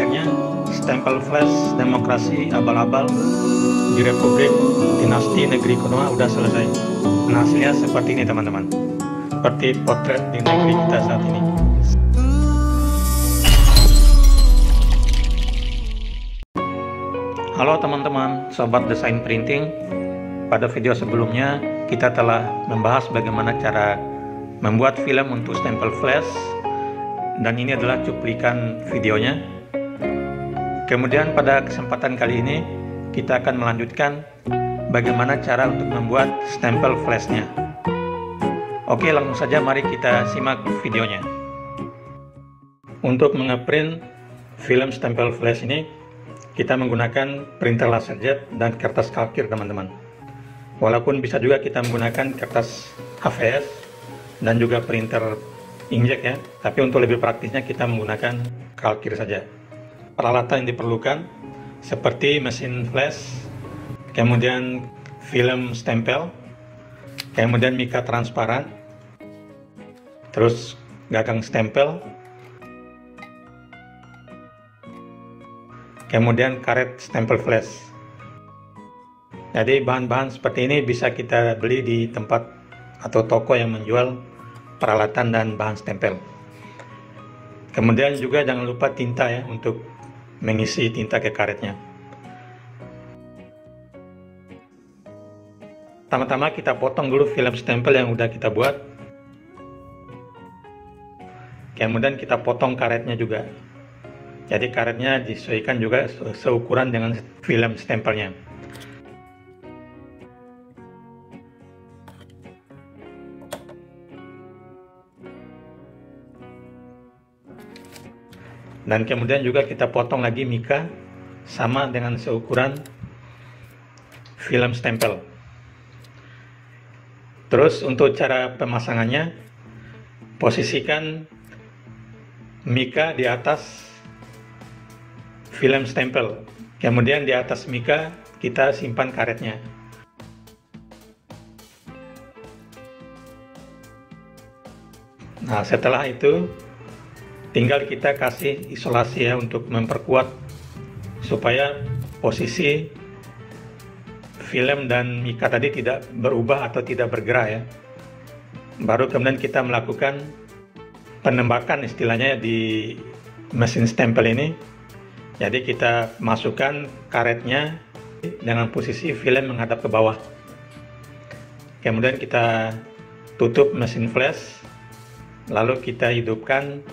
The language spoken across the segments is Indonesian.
akhirnya stempel flash demokrasi abal-abal di Republik Dinasti Negeri Konoha udah selesai. Nah, hasilnya seperti ini teman-teman, seperti potret di negeri kita saat ini. Halo teman-teman, sobat desain printing. Pada video sebelumnya kita telah membahas bagaimana cara membuat film untuk stempel flash, dan ini adalah cuplikan videonya. Kemudian pada kesempatan kali ini kita akan melanjutkan bagaimana cara untuk membuat stempel flashnya. Oke, langsung saja mari kita simak videonya. Untuk mengeprint film stempel flash ini kita menggunakan printer laserjet dan kertas kalkir teman-teman. Walaupun bisa juga kita menggunakan kertas HVS dan juga printer inkjet ya, tapi untuk lebih praktisnya kita menggunakan kalkir saja. Peralatan yang diperlukan seperti mesin flash, kemudian film stempel, kemudian mika transparan, terus gagang stempel, kemudian karet stempel flash. Jadi bahan-bahan seperti ini bisa kita beli di tempat atau toko yang menjual peralatan dan bahan stempel. Kemudian juga jangan lupa tinta ya, untuk mengisi tinta ke karetnya. Pertama-tama kita potong dulu film stempel yang udah kita buat. Kemudian kita potong karetnya juga. Jadi karetnya disesuaikan juga seukuran dengan film stempelnya. Dan kemudian juga kita potong lagi mika sama dengan seukuran film stempel. Terus untuk cara pemasangannya, posisikan mika di atas film stempel. Kemudian di atas mika kita simpan karetnya. Nah, setelah itu tinggal kita kasih isolasi ya, untuk memperkuat supaya posisi film dan mika tadi tidak berubah atau tidak bergerak ya. Baru kemudian kita melakukan penembakan istilahnya di mesin stempel ini. Jadi kita masukkan karetnya dengan posisi film menghadap ke bawah. Kemudian kita tutup mesin flash, lalu kita hidupkan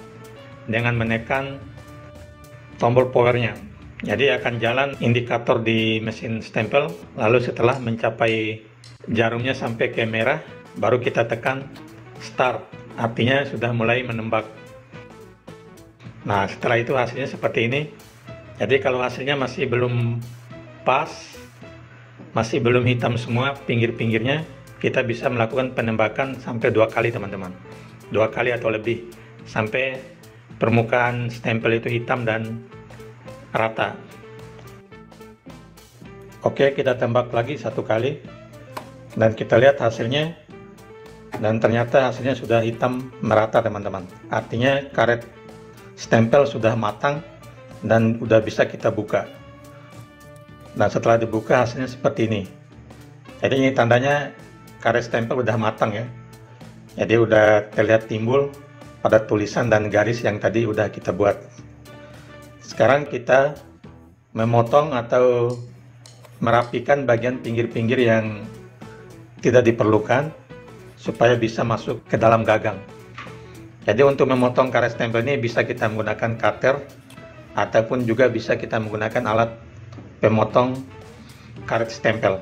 dengan menekan tombol powernya. Jadi akan jalan indikator di mesin stempel, lalu setelah mencapai jarumnya sampai ke merah, baru kita tekan start, artinya sudah mulai menembak. Nah, setelah itu hasilnya seperti ini. Jadi kalau hasilnya masih belum pas, masih belum hitam semua pinggir-pinggirnya, kita bisa melakukan penembakan sampai 2 kali teman-teman, 2 kali atau lebih, sampai permukaan stempel itu hitam dan rata. Oke, kita tembak lagi 1 kali dan kita lihat hasilnya, dan ternyata hasilnya sudah hitam merata teman-teman. Artinya karet stempel sudah matang dan udah bisa kita buka. Nah, setelah dibuka hasilnya seperti ini. Jadi ini tandanya karet stempel udah matang ya. Jadi udah terlihat timbul pada tulisan dan garis yang tadi udah kita buat. Sekarang kita memotong atau merapikan bagian pinggir-pinggir yang tidak diperlukan supaya bisa masuk ke dalam gagang. Jadi untuk memotong karet stempel ini bisa kita menggunakan cutter ataupun juga bisa kita menggunakan alat pemotong karet stempel.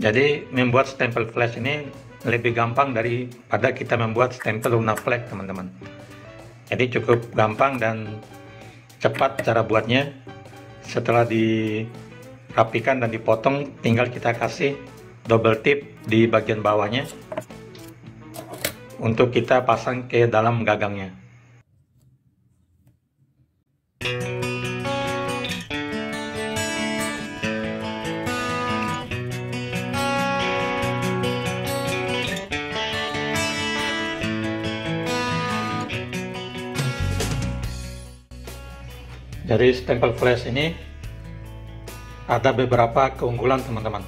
Jadi membuat stempel flash ini lebih gampang daripada kita membuat stempel lunar flag teman-teman. Jadi cukup gampang dan cepat cara buatnya. Setelah dirapikan dan dipotong, tinggal kita kasih double tip di bagian bawahnya untuk kita pasang ke dalam gagangnya. Jadi stempel flash ini ada beberapa keunggulan teman-teman.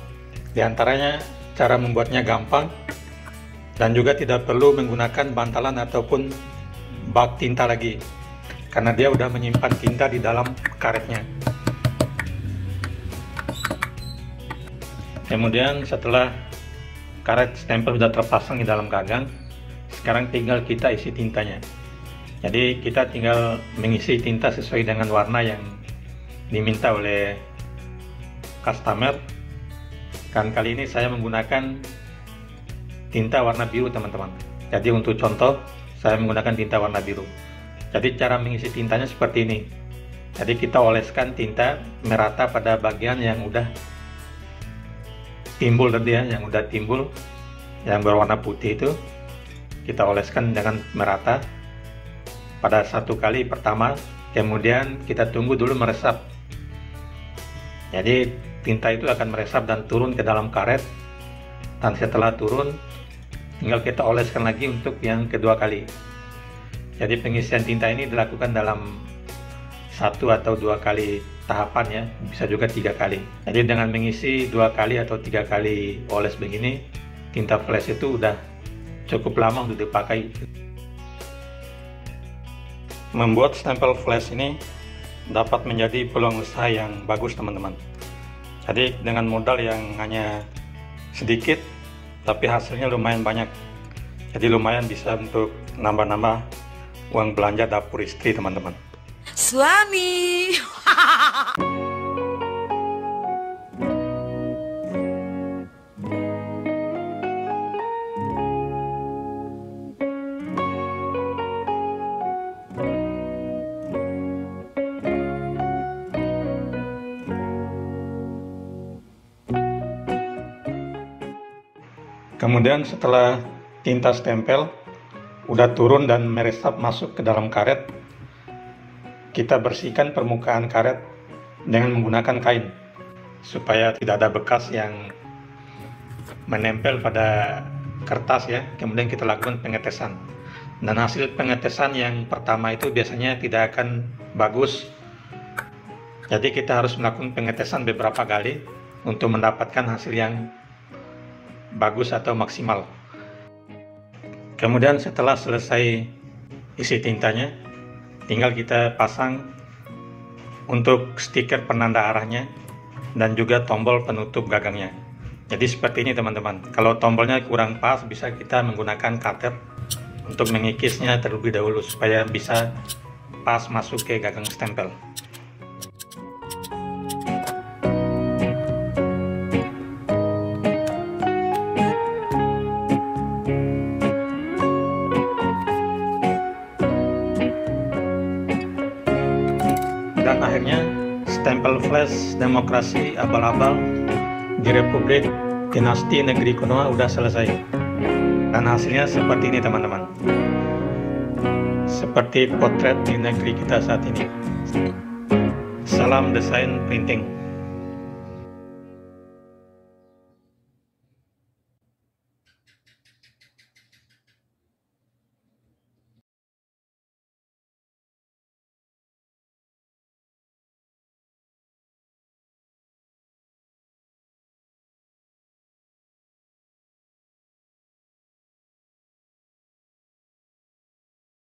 Di antaranya cara membuatnya gampang dan juga tidak perlu menggunakan bantalan ataupun bak tinta lagi, karena dia udah menyimpan tinta di dalam karetnya. Kemudian setelah karet stempel sudah terpasang di dalam gagang, sekarang tinggal kita isi tintanya. Jadi kita tinggal mengisi tinta sesuai dengan warna yang diminta oleh customer. Dan kali ini saya menggunakan tinta warna biru teman-teman. Jadi untuk contoh saya menggunakan tinta warna biru. Jadi cara mengisi tintanya seperti ini. Jadi kita oleskan tinta merata pada bagian yang udah timbul tadi ya, yang udah timbul, yang berwarna putih itu kita oleskan dengan merata pada satu kali pertama, kemudian kita tunggu dulu meresap. Jadi tinta itu akan meresap dan turun ke dalam karet, dan setelah turun tinggal kita oleskan lagi untuk yang kedua kali. Jadi pengisian tinta ini dilakukan dalam 1 atau 2 kali tahapan ya, bisa juga 3 kali. Jadi dengan mengisi 2 kali atau 3 kali oles begini, tinta flash itu udah cukup lama untuk dipakai. Membuat stempel flash ini dapat menjadi peluang usaha yang bagus teman-teman. Jadi dengan modal yang hanya sedikit tapi hasilnya lumayan banyak. Jadi lumayan bisa untuk nambah-nambah uang belanja dapur istri teman-teman. Suami. Kemudian setelah tinta stempel udah turun dan meresap masuk ke dalam karet, kita bersihkan permukaan karet dengan menggunakan kain supaya tidak ada bekas yang menempel pada kertas ya. Kemudian kita lakukan pengetesan, dan hasil pengetesan yang pertama itu biasanya tidak akan bagus. Jadi kita harus melakukan pengetesan beberapa kali untuk mendapatkan hasil yang bagus atau maksimal. Kemudian setelah selesai isi tintanya, tinggal kita pasang untuk stiker penanda arahnya dan juga tombol penutup gagangnya. Jadi seperti ini teman-teman. Kalau tombolnya kurang pas, bisa kita menggunakan cutter untuk mengikisnya terlebih dahulu supaya bisa pas masuk ke gagang stempel. Dan akhirnya stempel flash demokrasi abal-abal di Republik Dinasti Negeri Konoha udah selesai. Dan hasilnya seperti ini teman-teman. Seperti potret di negeri kita saat ini. Salam desain printing.